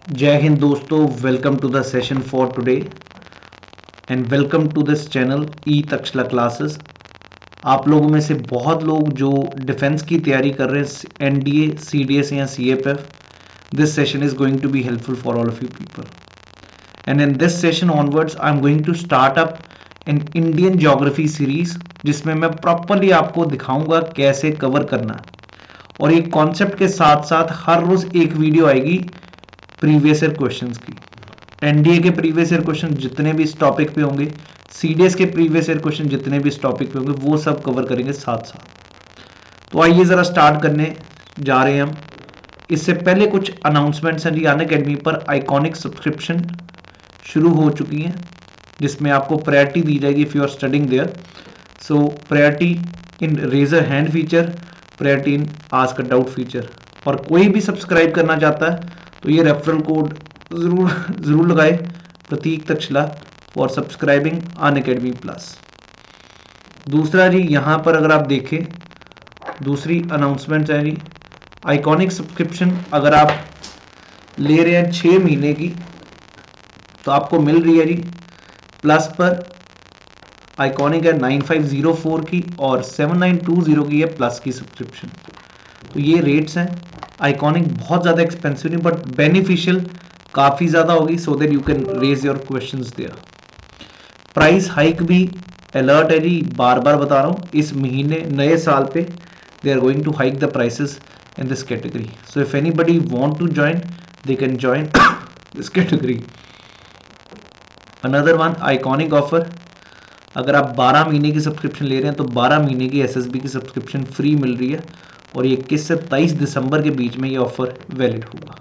जय हिंद दोस्तों, welcome to the session for today and welcome to this channel E Takshila classes. आप लोगों में से बहुत लोग जो डिफेंस की तैयारी कर रहे हैं, एनडीए, सीडीएस या CFF, this session is going to be helpful for all of you people. And in this session onwards I am going to start up in Indian geography series, जिसमें मैं properly आपको दिखाऊंगा कैसे cover करना। और ये concept के साथ साथ हर रोज एक वीडियो आएगी प्रीवियस ईयर क्वेश्चंस की। एनडीए के प्रीवियस ईयर क्वेश्चन जितने भी इस टॉपिक पे होंगे, सीडीएस के प्रीवियस ईयर क्वेश्चन जितने भी इस टॉपिक पे होंगे, वो सब कवर करेंगे साथ साथ। तो आइए जरा स्टार्ट करने जा रहे हैं हम। इससे पहले कुछ अनाउंसमेंट्स हैं जी। अनअकैडमी पर आइकॉनिक सब्सक्रिप्शन शुरू हो चुकी हैं, जिसमें आपको प्रायोरिटी दी जाएगी if you are studying there. So priority in raiser hand feature, priority in ask a doubt feature. और कोई भी सब्सक्राइब करना चाहता है तो ये रेफरल कोड जरूर लगाए, Prateek Takshala, for subscribing Unacademy plus. दूसरा जी, यहाँ पर अगर आप देखें, दूसरी अनाउंसमेंट है जी, आइकॉनिक सब्सक्रिप्शन अगर आप ले रहे हैं 6 महीने की तो आपको मिल रही है जी प्लस पर। आइकॉनिक है 9504 की और 7920 की है प्लस की सब्सक्रिप्शन। तो ये रेट्स हैं। आइकॉनिक बहुत ज़्यादा एक्सपेंसिव नहीं बट बेनिफिशियल काफ़ी ज़्यादा होगी, so that you can raise your questions there. Price hike भी अलर्ट है जी, बार बार बता रहा हूँ, इस महीने नए साल पे they are going to hike the prices in this category. So if anybody want to join, they can join this category. Another one, iconic offer, अगर आप 12 महीने की सब्सक्रिप्शन ले रहे हैं तो 12 महीने की एसएसबी की सब्सक्रिप्शन फ्री मिल रही है, और ये 21 से 23 दिसंबर के बीच में ये ऑफर वैलिड होगा।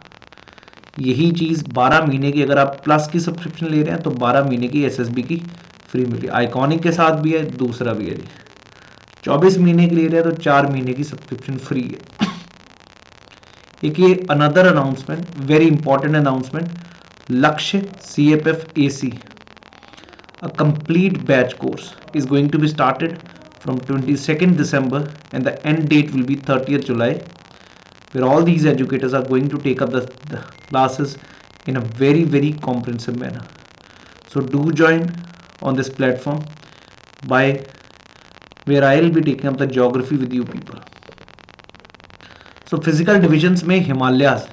यही चीज़ 12 महीने की अगर आप प्लस की सब्सक्रिप्शन ले रहे हैं तो 12 महीने की एसएसबी की फ्री मिल रही है। आइकॉनिक के साथ भी है, दूसरा भी है जी। 24 महीने की ले रहे हैं तो 4 महीने की सब्सक्रिप्शन फ्री है। एक ये another announcement, very important announcement, लक्ष्य CFF-AC, a complete batch course is going to be started from 22nd December and the end date will be 30th July, where all these educators are going to take up the classes in a very comprehensive manner. So do join on this platform by where I will be taking up the geography with you people. So physical divisions में हिमालयाज,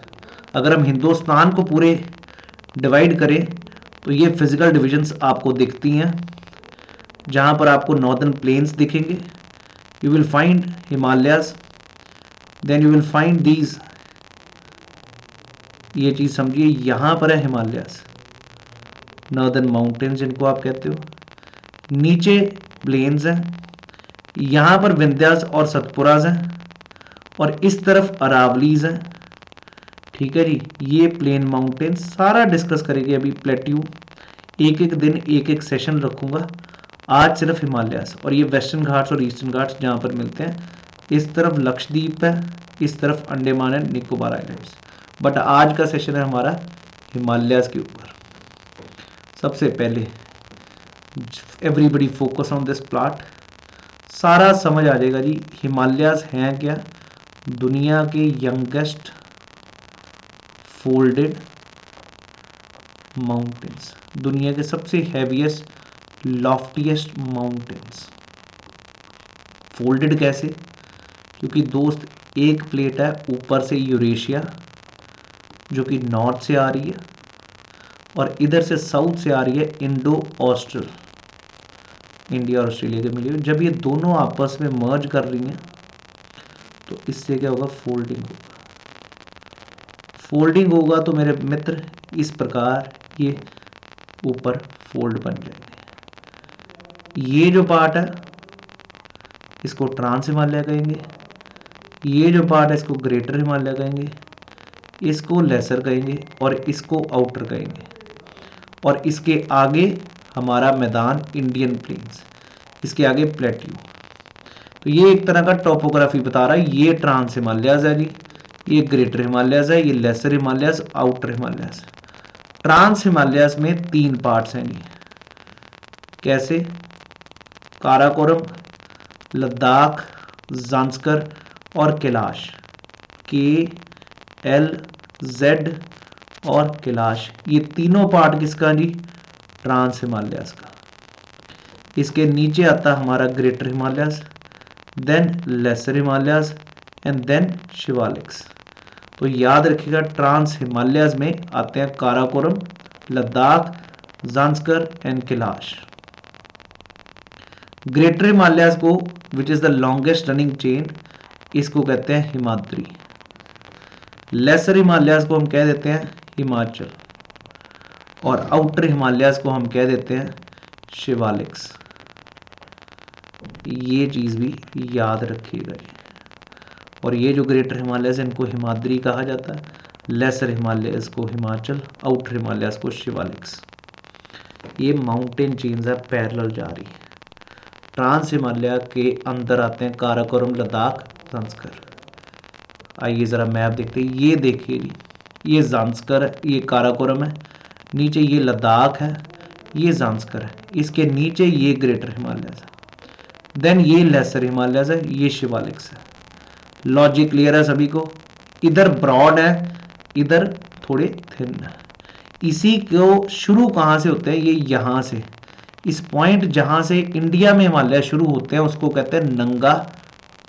अगर हम हिंदुस्तान को पूरे divide करें तो ये physical divisions आपको दिखती हैं, जहाँ पर आपको नॉर्दर्न प्लेन्स दिखेंगे, you will find Himalayas, then you will find these, ये चीज़ समझिए, यहाँ पर है हिमालयाज, नॉर्दर्न माउंटेन्स जिनको आप कहते हो, नीचे प्लेन्स हैं, यहाँ पर विंध्यास और सतपुराज हैं, और इस तरफ अरावलीज हैं। ठीक है जी, ये प्लेन माउंटेन सारा डिस्कस करेंगे अभी प्लेट्यू, एक एक दिन एक एक सेशन रखूंगा। आज सिर्फ हिमालयास और ये वेस्टर्न घाट्स और ईस्टर्न घाट्स जहाँ पर मिलते हैं। इस तरफ लक्षद्वीप है, इस तरफ Andaman and Nicobar islands, but आज का सेशन है हमारा हिमालयास के ऊपर। सबसे पहले everybody focus on this plot, सारा समझ आ जाएगा जी। हिमालयास हैं क्या? दुनिया के यंगेस्ट फोल्डेड माउंटेन्स, दुनिया के सबसे हैवीएस्ट लॉफ्टीएस्ट माउंटेन्स। फोल्डेड कैसे? क्योंकि दोस्त एक प्लेट है ऊपर से यूरेशिया जो कि नॉर्थ से आ रही है, और इधर से साउथ से आ रही है इंडो ऑस्ट्रल, इंडिया और ऑस्ट्रेलिया के मिले। जब ये दोनों आपस में मर्ज कर रही हैं तो इससे क्या होगा? फोल्डिंग होगा। फोल्डिंग होगा तो मेरे मित्र इस प्रकार ये ऊपर फोल्ड बन जाएंगे। ये जो पार्ट है इसको ट्रांस हिमालय कहेंगे, ये जो पार्ट है इसको ग्रेटर हिमालय कहेंगे, इसको लेसर कहेंगे, और इसको आउटर कहेंगे। और इसके आगे हमारा मैदान इंडियन प्लेन्स, इसके आगे प्लेट्यू। तो ये एक तरह का टोपोग्राफी बता रहा है। ये ट्रांस हिमालयाज है जी, ये ग्रेटर हिमालयाज है, ये lesser Himalayas, outer Himalayas. Trans Himalayas में 3 पार्ट्स हैं जी। कैसे? काराकोरम, लद्दाख, जांस्कर और कैलाश, KLZ और कैलाश, ये तीनों पार्ट किसका जी? ट्रांस हिमालयाज का। इसके नीचे आता हमारा greater Himalayas, then lesser Himalayas and then Shivaliks. तो याद रखिएगा ट्रांस हिमालयाज में आते हैं Karakoram, Ladakh, Zanskar and Kailash. Greater Himalayas को which is the longest running chain, इसको कहते हैं हिमाद्री। लेसर हिमालयाज को हम कह देते हैं हिमाचल, और आउटर हिमालयाज को हम कह देते हैं शिवालिक्स। ये चीज़ भी याद रखिएगा। और ये जो ग्रेटर हिमालयाज इनको हिमाद्री कहा जाता है, लेसर हिमालयाज को हिमाचल, आउटर हिमालयाज को शिवालिक्स। ये माउंटेन चेन्स है पैरेलल जा रही है। ट्रांस हिमालय के अंदर आते हैं काराकोरम, लद्दाख, ज़ांस्कर। आइए ज़रा मैप देखते हैं। ये देखिए जी, ये ज़ांस्कर है, ये काराकोरम है, नीचे ये लद्दाख है, ये ज़ांस्कर है, इसके नीचे ये ग्रेटर हिमालयाज है, देन ये लेसर हिमालयाज है, ये शिवालिक्स है। लॉजिक क्लियर है सभी को? इधर ब्रॉड है, इधर थोड़े थिन है। इसी को शुरू कहाँ से होते हैं? ये यहाँ से, इस पॉइंट जहाँ से इंडिया में हिमालय शुरू होते हैं उसको कहते हैं नंगा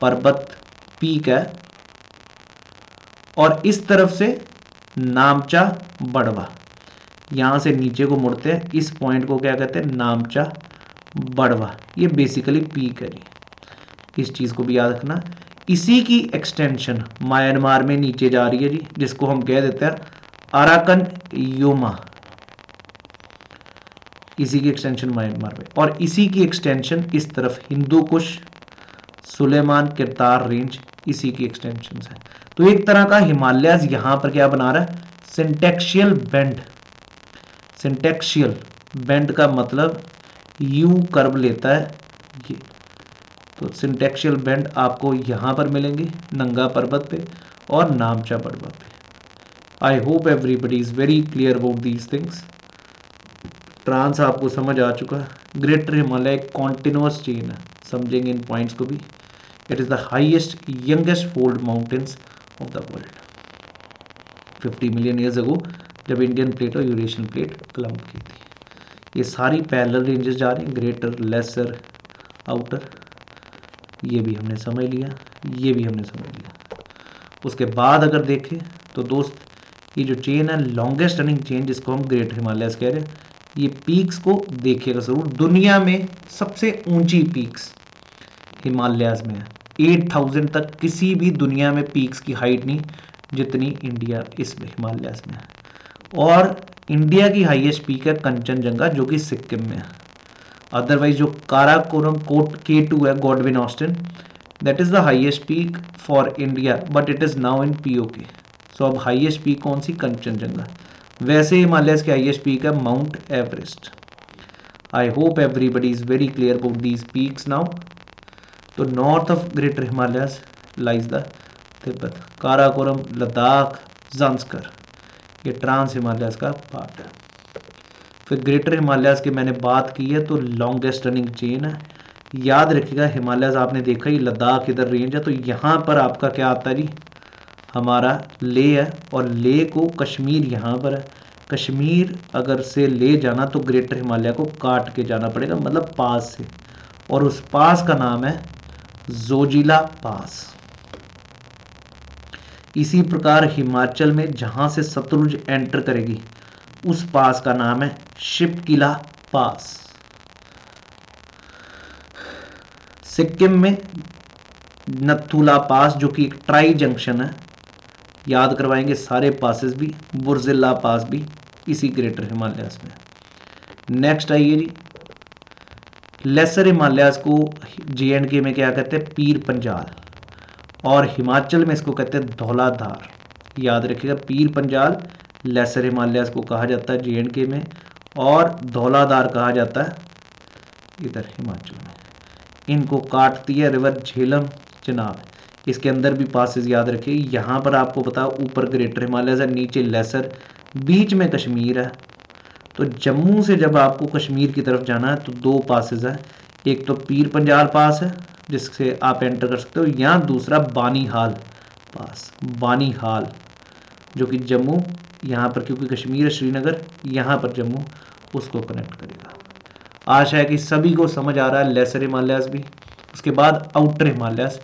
पर्वत पीक है, और इस तरफ से नामचा बड़वा, यहाँ से नीचे को मुड़ते हैं, इस पॉइंट को क्या कहते हैं? नामचा बड़वा। ये बेसिकली पीक है जी, इस चीज़ को भी याद रखना। इसी की एक्सटेंशन म्यांमार में नीचे जा रही है जी, जिसको हम कह देते हैं अराकन योमा। इसी की एक्सटेंशन म्यांमार में, और इसी की एक्सटेंशन इस तरफ हिंदू कुश, सुलेमान किरतार रेंज, इसी की एक्सटेंशन है। तो एक तरह का हिमालयाज यहां पर क्या बना रहा है? सिंटेक्शियल बेंड। सिंटेक्शियल बेंड का मतलब यू कर्व लेता है ये। तो सिंटेक्शियल बेंड आपको यहां पर मिलेंगे नंगा पर्वत पे और नामचा पर्वत पे। I hope everybody is very clear about these things. Trans आपको समझ आ चुका है। ग्रेटर हिमालय एक कॉन्टिन्यूअस चेन है, समझेंगे इन पॉइंट्स को भी। It is the highest youngest fold mountains of the world. 50 million years ago जब इंडियन प्लेट और यूरेशियन प्लेट क्लम्प की थी। ये सारी पैरेलल रेंजेस जा रही हैं, ग्रेटर, लेसर, आउटर। ये भी हमने समझ लिया, ये भी हमने समझ लिया। उसके बाद अगर देखें तो दोस्त, ये जो चेन है लॉन्गेस्ट रनिंग चेन, जिसको हम ग्रेटर हिमालयस कह रहे हैं, ये पीक्स को देखिएगा ज़रूर। दुनिया में सबसे ऊंची पीक्स हिमालयाज में है। 8000 तक किसी भी दुनिया में पीक्स की हाइट नहीं जितनी इंडिया इस हिमालयाज में है। और इंडिया की हाईएस्ट पीक है कंचनजंगा, जो कि सिक्किम में है। अदरवाइज जो काराकोरम K2 है, Godwin Austen, that is the highest peak for India, but it is now in POK। So अब हाईएस्ट पीक कौन सी? कंचनजंगा। वैसे हिमालयस की हाईएस्ट पीक है Mount Everest. I hope everybody is very clear about these peaks now. तो north of greater Himalayas lies the Tibet, Karakoram, Ladakh, Zanskar, ये trans Himalayas का part है। फिर ग्रेटर हिमालयस की मैंने बात की है, तो लॉन्गेस्ट रनिंग चेन है। याद रखिएगा हिमालयस आपने देखा ही, लद्दाख इधर रेंज है, तो यहाँ पर आपका क्या आता है जी? हमारा ले है, और ले को कश्मीर यहाँ पर है। कश्मीर अगर से ले जाना तो ग्रेटर हिमालय को काट के जाना पड़ेगा, मतलब पास से, और उस पास का नाम है जोजिला पास। इसी प्रकार हिमाचल में जहाँ से सतलुज एंटर करेगी उस पास का नाम है शिपकिला पास। सिक्किम में नथुला पास, जो कि एक ट्राई जंक्शन है, याद करवाएंगे सारे पासेस भी। बुर्जिला पास भी इसी ग्रेटर हिमालयास में। नेक्स्ट आइए जी, लेसर हिमालयास को JNK में क्या कहते हैं? पीर पंजाल, और हिमाचल में इसको कहते हैं धौलाधार। याद रखिएगा, पीर पंजाल लेसर हिमालयास को कहा जाता है JNK में, और धौलाधार कहा जाता है इधर हिमाचल में। इनको काटती है रिवर झेलम चिनाब। इसके अंदर भी पासेस याद रखिए। यहाँ पर आपको पता, ऊपर ग्रेटर हिमालयस है, नीचे लेसर, बीच में कश्मीर है। तो जम्मू से जब आपको कश्मीर की तरफ जाना है तो दो पासेस हैं, एक तो पीर पंजाल पास है जिससे आप एंटर कर सकते हो, या दूसरा बानीहाल पास, बानीहाल, जो कि जम्मू यहाँ पर क्योंकि कश्मीर है श्रीनगर, यहाँ पर जम्मू, उसको कनेक्ट करेगा। आशा है कि सभी को समझ आ रहा है। लेसर हिमालयाज भी, उसके बाद आउटर हिमालयाज,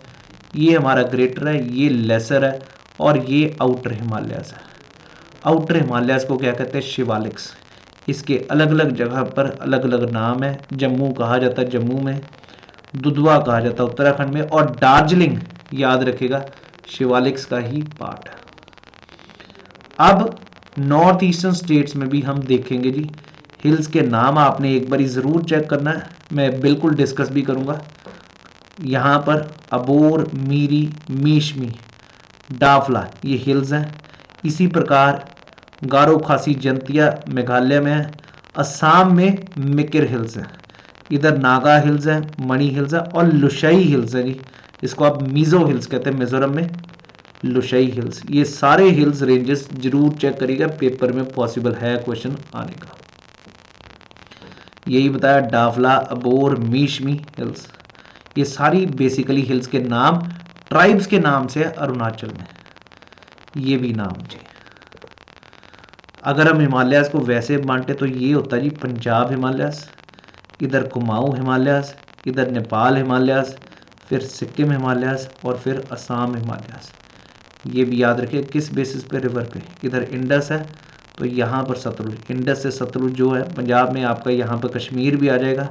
ये हमारा ग्रेटर है, ये लेसर है और ये आउटर हिमालयाज है। आउटर हिमालयाज को क्या कहते हैं? शिवालिक्स। इसके अलग अलग जगह पर अलग अलग नाम है। जम्मू कहा जाता है जम्मू में, दुधवा कहा जाता है उत्तराखंड में, और दार्जिलिंग याद रखेगा शिवालिक्स का ही पार्ट है। अब नॉर्थ ईस्टर्न स्टेट्स में भी हम देखेंगे जी। हिल्स के नाम आपने एक बारी ज़रूर चेक करना है, मैं बिल्कुल डिस्कस भी करूंगा। यहाँ पर अबोर, मीरी, मीशमी, डाफला ये हिल्स हैं। इसी प्रकार गारो खासी जंतिया मेघालय में है। असम में मिकिर हिल्स हैं, इधर नागा हिल्स हैं, मणि हिल्स है और लुशाई हिल्स है जी। इसको आप मीज़ो हिल्स कहते हैं मिजोरम में, लुशाई हिल्स। ये सारे हिल्स रेंजेस जरूर चेक करिएगा, पेपर में पॉसिबल है क्वेश्चन आने का। यही बताया, डाफला, अबोर, मीशमी हिल्स, ये सारी बेसिकली हिल्स के नाम ट्राइब्स के नाम से अरुणाचल में, ये भी नाम जी। अगर हम हिमालयास को वैसे बांटे तो ये होता है जी पंजाब हिमालयास, इधर कुमाऊं हिमालयास, इधर नेपाल हिमालयास, फिर सिक्किम हिमालयास और फिर असम हिमालयास। ये भी याद रखिए किस बेसिस पे? रिवर पे। इधर इंडस है तो यहाँ पर सतलुज, इंडस से सतलुज जो है पंजाब में आपका, यहाँ पर कश्मीर भी आ जाएगा,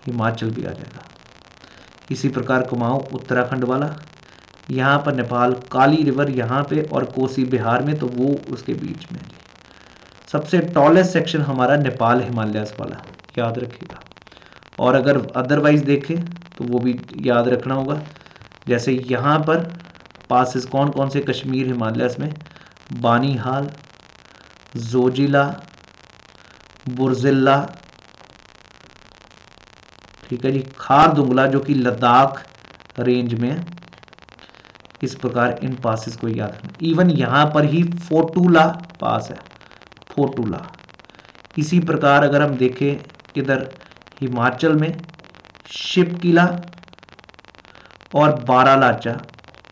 हिमाचल भी आ जाएगा। इसी प्रकार कुमाऊं उत्तराखंड वाला, यहाँ पर नेपाल, काली रिवर यहाँ पे और कोसी बिहार में, तो वो उसके बीच में। सबसे टॉलेस्ट सेक्शन हमारा नेपाल हिमालयास वाला, याद रखिएगा। और अगर अदरवाइज देखें तो वो भी याद रखना होगा। जैसे यहाँ पर पासेस कौन कौन से कश्मीर हिमालयास में? बानीहाल, जोजिला, बुर्जिल्ला, ठीक है जी, खारदुंगला जो कि लद्दाख रेंज में है। इस प्रकार इन पासेस को याद रखना। इवन यहाँ पर ही फोटूला पास है, फोटूला। इसी प्रकार अगर हम देखें इधर हिमाचल में शिपकिला और बारालाचा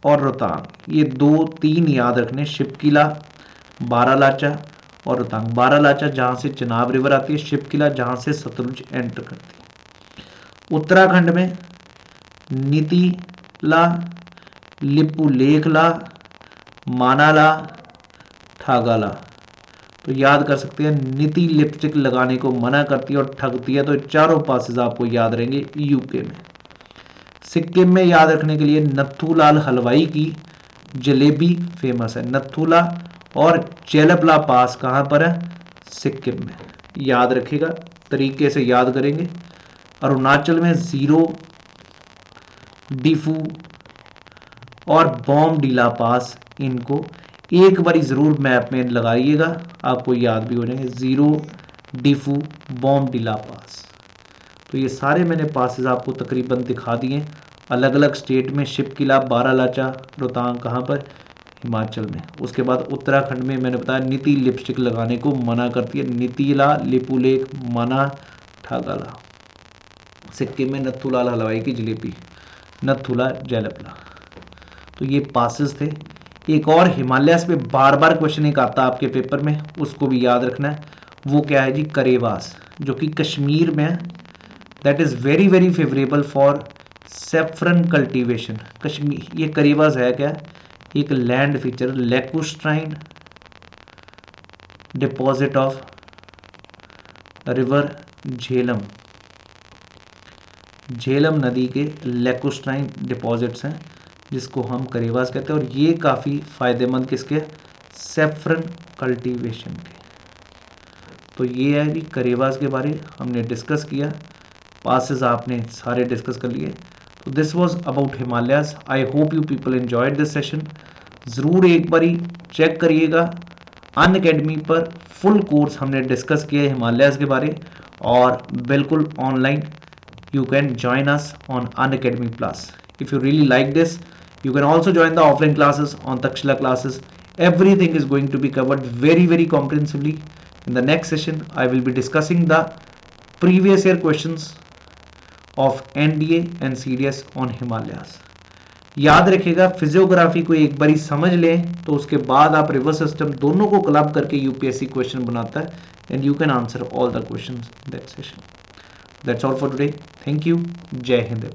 और रोहतांग, ये 2-3 याद रखने, शिपकिला, बारालाचा और रोहतांग। बारालाचा जहाँ से चिनाब रिवर आती है, शिपकिला जहाँ से सतलुज एंटर करती है। उत्तराखंड में नीतीला, लिपुलेखला, मानाला, ठागाला। तो याद कर सकते हैं, नीति लिपस्टिक लगाने को मना करती है और ठगती है, तो चारों पासेस आपको याद रहेंगे यूके में। सिक्किम में याद रखने के लिए नथुलाल हलवाई की जलेबी फेमस है। नथुला और चेलपला पास कहाँ पर है? सिक्किम में। याद रखिएगा, तरीके से याद करेंगे। अरुणाचल में जीरो, डिफू और बॉमडीला पास, इनको एक बारी ज़रूर मैप में लगाइएगा, आपको याद भी हो जाएंगे। जीरो, डिफू, बॉमडीला पास। तो ये सारे मैंने पासेस आपको तकरीबन दिखा दिए अलग अलग स्टेट में। शिपकिला, बारालाचा, रोहतांग कहाँ पर? हिमाचल में। उसके बाद उत्तराखंड में मैंने बताया नीति लिपस्टिक लगाने को मना करती है, नीतीला, लिपुलेख, मना, ठागाला। सिक्किम में नथुलाल हलवाई की जलेबी, नथुला, जैलपला। तो ये पासेस थे। एक और हिमालयास पे बार बार क्वेश्चन एक आता है आपके पेपर में, उसको भी याद रखना है। वो क्या है जी? करेवास, जो कि कश्मीर में है। That is very very favourable for saffron cultivation. Kashmir, ये करेवास है क्या? एक land feature, lacustrine deposit of river Jhelum, Jhelum नदी के लेकुस्ट्राइन डिपॉजिट्स हैं, जिसको हम करेवास कहते हैं। और ये काफ़ी फ़ायदेमंद किसके? सेफ्रन कल्टीवेशन के। तो ये है जी करेवास के बारे हमने डिस्कस किया। पासेस आपने सारे डिस्कस कर लिए। तो this was about Himalayas. I hope you people enjoyed this session. ज़रूर एक बारी चेक करिएगा, अनअकैडमी पर फुल कोर्स हमने डिस्कस किया हिमालयास के बारे, और बिल्कुल online you can join us on Unacademy Plus. If you really like this, you can also join the offline classes on Takshila classes. Everything is going to be covered very very comprehensively. In the next session, I will be discussing the previous year questions of NDA and CDS on Himalayas. याद रखिएगा, physiography को एक बारी समझ लें तो उसके बाद आप रिवर्स सिस्टम दोनों को क्लब करके यूपीएससी क्वेश्चन बनाता है, and you can answer all the questions in that session. That's all for today. Thank you. जय हिंद.